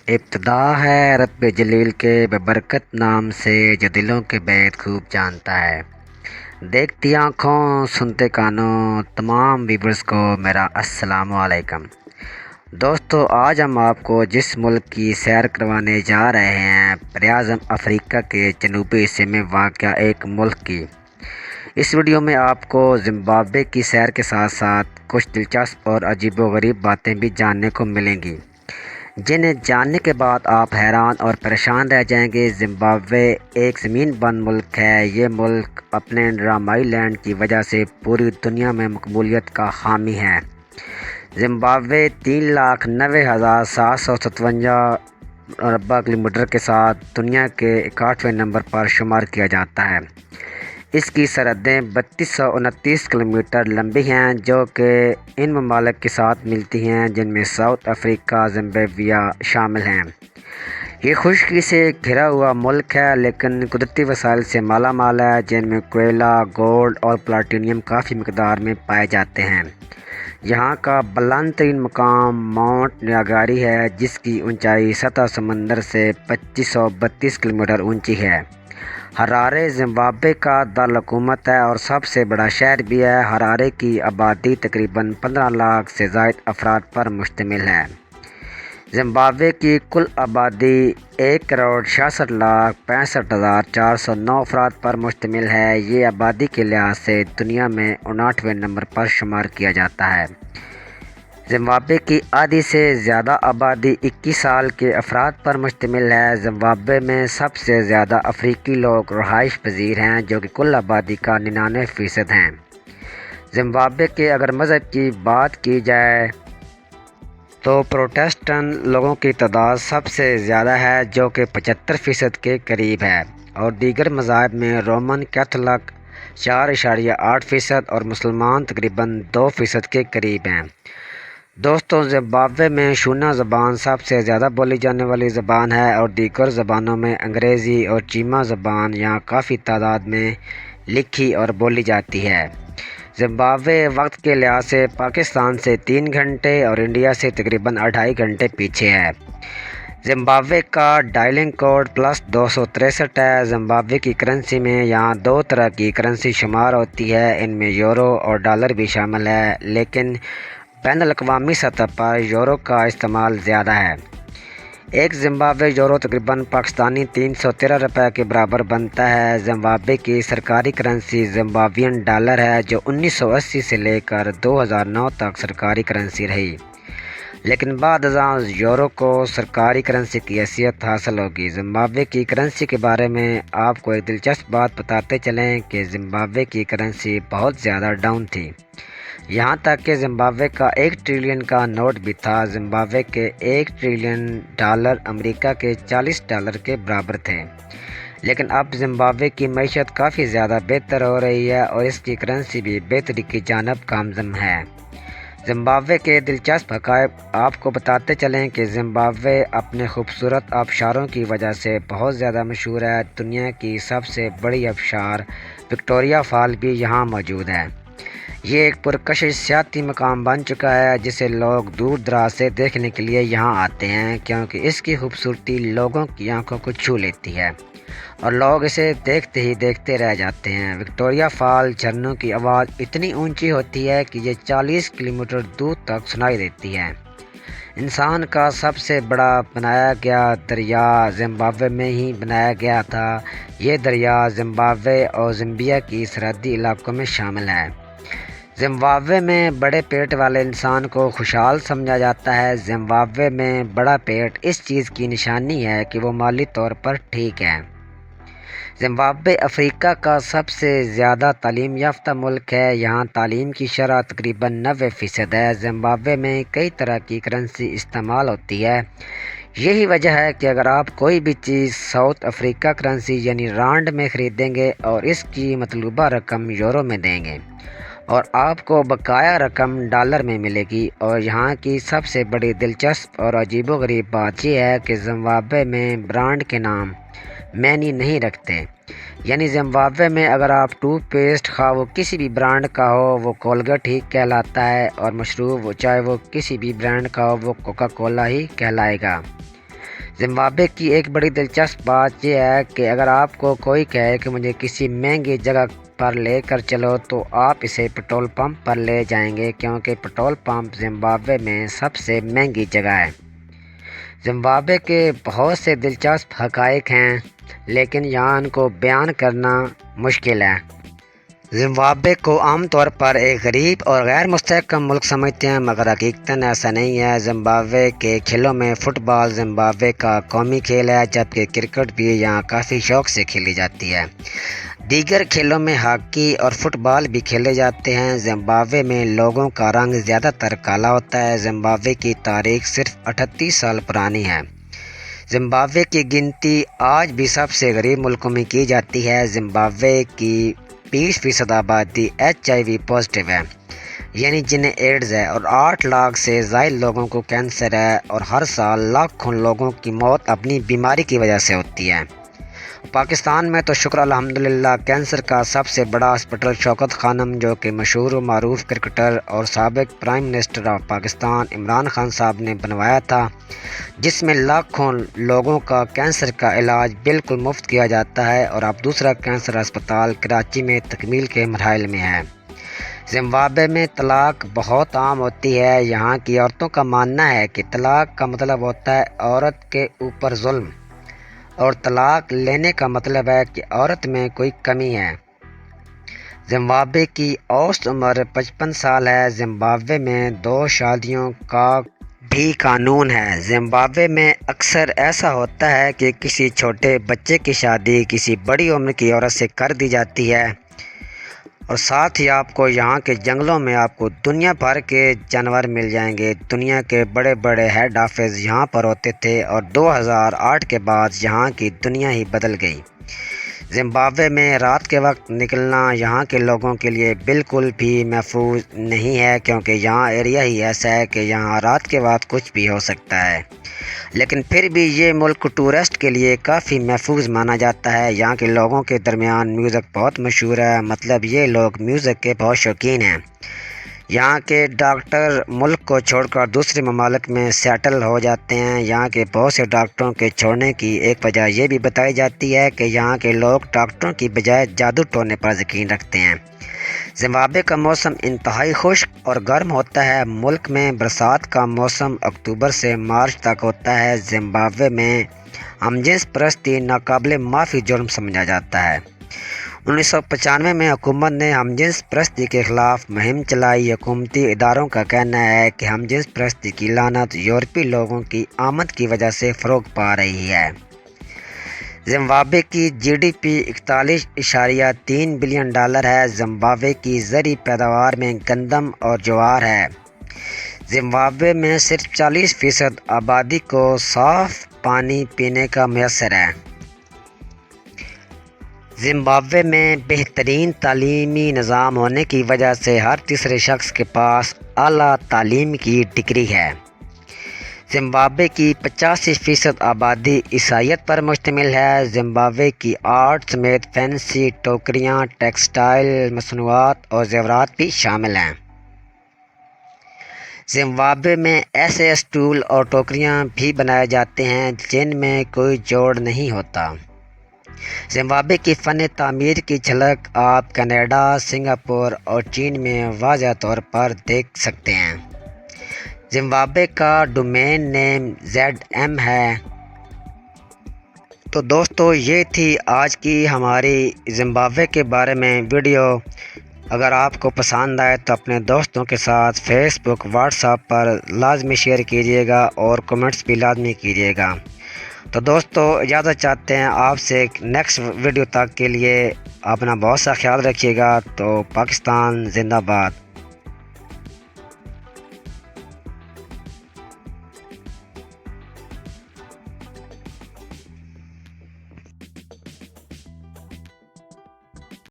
ابتدا ہے رب جلیل کے ببرکت نام سے جو دلوں کے بیت خوب جانتا ہے۔ دیکھتی آنکھوں سنتے کانوں تمام ویورز کو میرا السلام علیکم۔ دوستو، آج ہم آپ کو جس ملک کی سیر کروانے جا رہے ہیں، براعظم افریقہ کے جنوبی حصے میں واقع ایک ملک کی۔ اس ویڈیو میں آپ کو زمبابوے کی سیر کے ساتھ ساتھ کچھ دلچسپ اور عجیب و غریب باتیں بھی جاننے کو ملیں گی، جنہیں جاننے کے بعد آپ حیران اور پریشان رہ جائیں گے۔ زمبابوے ایک زمین بند ملک ہے۔ یہ ملک اپنے ڈرامائی لینڈ کی وجہ سے پوری دنیا میں مقبولیت کا حامی ہے۔ زمبابوے 3,90,757 مربع کلومیٹر کے ساتھ دنیا کے 61ویں نمبر پر شمار کیا جاتا ہے۔ اس کی سرحدیں 3229 کلومیٹر لمبی ہیں، جو کہ ان ممالک کے ساتھ ملتی ہیں جن میں ساؤتھ افریقہ، زمبابوے شامل ہیں۔ یہ خشکی سے گھرا ہوا ملک ہے، لیکن قدرتی وسائل سے مالا مال ہے، جن میں کوئلہ، گولڈ اور پلاٹینیم کافی مقدار میں پائے جاتے ہیں۔ یہاں کا بلند ترین مقام ماؤنٹ نیاگرا ہے، جس کی اونچائی سطح سمندر سے 2532 کلومیٹر اونچی ہے۔ ہرارے زمبابوے کا دارالحکومت ہے اور سب سے بڑا شہر بھی ہے۔ ہرارے کی آبادی تقریباً 15 لاکھ سے زائد افراد پر مشتمل ہے۔ زمبابوے کی کل آبادی 1,66,65,409 افراد پر مشتمل ہے۔ یہ آبادی کے لحاظ سے دنیا میں 59ویں نمبر پر شمار کیا جاتا ہے۔ زمبابوے کی آدھی سے زیادہ آبادی 21 سال کے افراد پر مشتمل ہے۔ زمبابوے میں سب سے زیادہ افریقی لوگ رہائش پذیر ہیں، جو کہ کل آبادی کا 99% ہیں۔ زمبابوے کے اگر مذہب کی بات کی جائے تو پروٹسٹنٹ لوگوں کی تعداد سب سے زیادہ ہے، جو کہ 75% کے قریب ہے، اور دیگر مذاہب میں رومن کیتھولک 4.8% اور مسلمان تقریباً 2% کے قریب ہیں۔ دوستوں، زمبابوے میں شونا زبان سب سے زیادہ بولی جانے والی زبان ہے، اور دیگر زبانوں میں انگریزی اور چیما زبان یہاں کافی تعداد میں لکھی اور بولی جاتی ہے۔ زمبابوے وقت کے لحاظ سے پاکستان سے 3 گھنٹے اور انڈیا سے تقریباً 2.5 گھنٹے پیچھے ہے۔ زمبابوے کا ڈائلنگ کوڈ +263 ہے۔ زمبابوے کی کرنسی میں یہاں 2 طرح کی کرنسی شمار ہوتی ہے، ان میں یورو اور ڈالر بھی شامل ہے، لیکن بین الاقوامی سطح پر یورو کا استعمال زیادہ ہے۔ ایک زمبابوے یورو تقریباً پاکستانی 313 روپے کے برابر بنتا ہے۔ زمبابوے کی سرکاری کرنسی زمبابوین ڈالر ہے، جو 1980 سے لے کر 2009 تک سرکاری کرنسی رہی، لیکن بعد ازاں یورو کو سرکاری کرنسی کی حیثیت حاصل ہوگی۔ زمبابوے کی کرنسی کے بارے میں آپ کو ایک دلچسپ بات بتاتے چلیں کہ زمبابوے کی کرنسی بہت زیادہ ڈاؤن تھی، یہاں تک کہ زمبابوے کا 1 ٹریلین کا نوٹ بھی تھا۔ زمبابوے کے 1 ٹریلین ڈالر امریکہ کے 40 ڈالر کے برابر تھے، لیکن اب زمبابوے کی معیشت کافی زیادہ بہتر ہو رہی ہے اور اس کی کرنسی بھی بہتری کی جانب گامزن ہے۔ زمبابوے کے دلچسپ حقائق آپ کو بتاتے چلیں کہ زمبابوے اپنے خوبصورت آبشاروں کی وجہ سے بہت زیادہ مشہور ہے۔ دنیا کی سب سے بڑی آبشار وکٹوریہ فال بھی یہاں موجود ہے۔ یہ ایک پرکشش سیاحتی مقام بن چکا ہے، جسے لوگ دور دراز سے دیکھنے کے لیے یہاں آتے ہیں، کیونکہ اس کی خوبصورتی لوگوں کی آنکھوں کو چھو لیتی ہے اور لوگ اسے دیکھتے ہی دیکھتے رہ جاتے ہیں۔ وکٹوریہ فال جھرنوں کی آواز اتنی اونچی ہوتی ہے کہ یہ 40 کلومیٹر دور تک سنائی دیتی ہے۔ انسان کا سب سے بڑا بنایا گیا دریا زمبابوے میں ہی بنایا گیا تھا۔ یہ دریا زمبابوے اور زامبیا کی سرحدی علاقوں میں شامل ہے۔ زمبابوے میں بڑے پیٹ والے انسان کو خوشحال سمجھا جاتا ہے۔ زمبابوے میں بڑا پیٹ اس چیز کی نشانی ہے کہ وہ مالی طور پر ٹھیک ہے۔ زمبابوے افریقہ کا سب سے زیادہ تعلیم یافتہ ملک ہے۔ یہاں تعلیم کی شرح تقریباً 90% ہے۔ زمبابوے میں کئی طرح کی کرنسی استعمال ہوتی ہے۔ یہی وجہ ہے کہ اگر آپ کوئی بھی چیز ساؤتھ افریقہ کرنسی یعنی رانڈ میں خریدیں گے اور اس کی مطلوبہ رقم یورو میں دیں گے، اور آپ کو بقایا رقم ڈالر میں ملے گی۔ اور یہاں کی سب سے بڑی دلچسپ اور عجیب و غریب بات یہ ہے کہ زمبابوے میں برانڈ کے نام معنی نہیں رکھتے، یعنی زمبابوے میں اگر آپ ٹوتھ پیسٹ خواہ وہ کسی بھی برانڈ کا ہو وہ کولگیٹ ہی کہلاتا ہے، اور مشروب چاہے وہ کسی بھی برانڈ کا ہو وہ کوکا کولا ہی کہلائے گا۔ زمبابوے کی ایک بڑی دلچسپ بات یہ ہے کہ اگر آپ کو کوئی کہے کہ مجھے کسی مہنگی جگہ پر لے کر چلو تو آپ اسے پٹرول پمپ پر لے جائیں گے، کیونکہ پٹرول پمپ زمبابوے میں سب سے مہنگی جگہ ہے۔ زمبابوے کے بہت سے دلچسپ حقائق ہیں، لیکن یہاں ان کو بیان کرنا مشکل ہے۔ زمبابوے کو عام طور پر ایک غریب اور غیر مستحکم ملک سمجھتے ہیں، مگر حقیقتاً ایسا نہیں ہے۔ زمبابوے کے کھیلوں میں فٹ بال زمبابوے کا قومی کھیل ہے، جبکہ کرکٹ بھی یہاں کافی شوق سے کھیلی جاتی ہے۔ دیگر کھیلوں میں ہاکی اور فٹ بال بھی کھیلے جاتے ہیں۔ زمبابوے میں لوگوں کا رنگ زیادہ تر کالا ہوتا ہے۔ زمبابوے کی تاریخ صرف 38 سال پرانی ہے۔ زمبابوے کی گنتی آج بھی سب سے غریب ملکوں میں کی جاتی ہے۔ زمبابوے کی 20% آبادی HIV پازیٹیو ہے، یعنی جنہیں ایڈز ہے، اور 8 لاکھ سے زائد لوگوں کو کینسر ہے، اور ہر سال لاکھوں لوگوں کی موت اپنی بیماری کی وجہ سے ہوتی ہے۔ پاکستان میں تو شکر الحمدللہ کینسر کا سب سے بڑا ہاسپٹل شوکت خانم، جو کہ مشہور و معروف کرکٹر اور سابق prime minister of Pakistan Imran Khan صاحب نے بنوایا تھا، جس میں لاکھوں لوگوں کا کینسر کا علاج بالکل مفت کیا جاتا ہے، اور اب دوسرا کینسر ہسپتال کراچی میں تکمیل کے مراحل میں ہے۔ زمبابوے میں طلاق بہت عام ہوتی ہے۔ یہاں کی عورتوں کا ماننا ہے کہ طلاق کا مطلب ہوتا ہے عورت کے اوپر ظلم، اور طلاق لینے کا مطلب ہے کہ عورت میں کوئی کمی ہے۔ زمبابوے کی اوسط عمر 55 سال ہے۔ زمبابوے میں 2 شادیوں کا بھی قانون ہے۔ زمبابوے میں اکثر ایسا ہوتا ہے کہ کسی چھوٹے بچے کی شادی کسی بڑی عمر کی عورت سے کر دی جاتی ہے، اور ساتھ ہی آپ کو یہاں کے جنگلوں میں آپ کو دنیا بھر کے جانور مل جائیں گے۔ دنیا کے بڑے بڑے ہیڈ آفس یہاں پر ہوتے تھے، اور 2008 کے بعد یہاں کی دنیا ہی بدل گئی۔ زمبابوے میں رات کے وقت نکلنا یہاں کے لوگوں کے لیے بالکل بھی محفوظ نہیں ہے، کیونکہ یہاں ایریا ہی ایسا ہے کہ یہاں رات کے بعد کچھ بھی ہو سکتا ہے۔ لیکن پھر بھی یہ ملک ٹورسٹ کے لیے کافی محفوظ مانا جاتا ہے۔ یہاں کے لوگوں کے درمیان میوزک بہت مشہور ہے، مطلب یہ لوگ میوزک کے بہت شوقین ہیں۔ یہاں کے ڈاکٹر ملک کو چھوڑ کر دوسرے ممالک میں سیٹل ہو جاتے ہیں۔ یہاں کے بہت سے ڈاکٹروں کے چھوڑنے کی ایک وجہ یہ بھی بتائی جاتی ہے کہ یہاں کے لوگ ڈاکٹروں کی بجائے جادو ٹونے پر یقین رکھتے ہیں۔ زمبابوے کا موسم انتہائی خشک اور گرم ہوتا ہے۔ ملک میں برسات کا موسم اکتوبر سے مارچ تک ہوتا ہے۔ زمبابوے میں ہم جنس پرستی ناقابل معافی جرم سمجھا جاتا ہے۔ 1995 میں حکومت نے ہم جنس پرستی کے خلاف مہم چلائی۔ حکومتی اداروں کا کہنا ہے کہ ہم جنس پرستی کی لعنت یورپی لوگوں کی آمد کی وجہ سے فروغ پا رہی ہے۔ زمبابوے کی GDP 41.3 بلین ڈالر ہے۔ زمبابوے کی زرعی پیداوار میں گندم اور جوار ہے۔ زمبابوے میں صرف 40% آبادی کو صاف پانی پینے کا میسر ہے۔ زمبابوے میں بہترین تعلیمی نظام ہونے کی وجہ سے ہر تیسرے شخص کے پاس اعلیٰ تعلیم کی ڈگری ہے۔ زمبابوے کی 85% آبادی عیسائیت پر مشتمل ہے۔ زمبابوے کی آرٹ سمیت فینسی ٹوکریاں، ٹیکسٹائل مصنوعات اور زیورات بھی شامل ہیں۔ زمبابوے میں ایسے اسٹول اور ٹوکریاں بھی بنائے جاتے ہیں جن میں کوئی جوڑ نہیں ہوتا۔ زمبابوے کی فن تعمیر کی جھلک آپ کینیڈا، سنگاپور اور چین میں واضح طور پر دیکھ سکتے ہیں۔ زمبابوے کا ڈومین نیم ZM ہے۔ تو دوستو یہ تھی آج کی ہماری زمبابوے کے بارے میں ویڈیو۔ اگر آپ کو پسند آئے تو اپنے دوستوں کے ساتھ فیس بک، واٹس ایپ پر لازمی شیئر کیجیے گا، اور کمنٹس بھی لازمی کیجیے گا۔ تو دوستو اجازت چاہتے ہیں آپ سے، نیکسٹ ویڈیو تک کے لیے اپنا بہت سا خیال رکھیے گا۔ تو پاکستان زندہ باد۔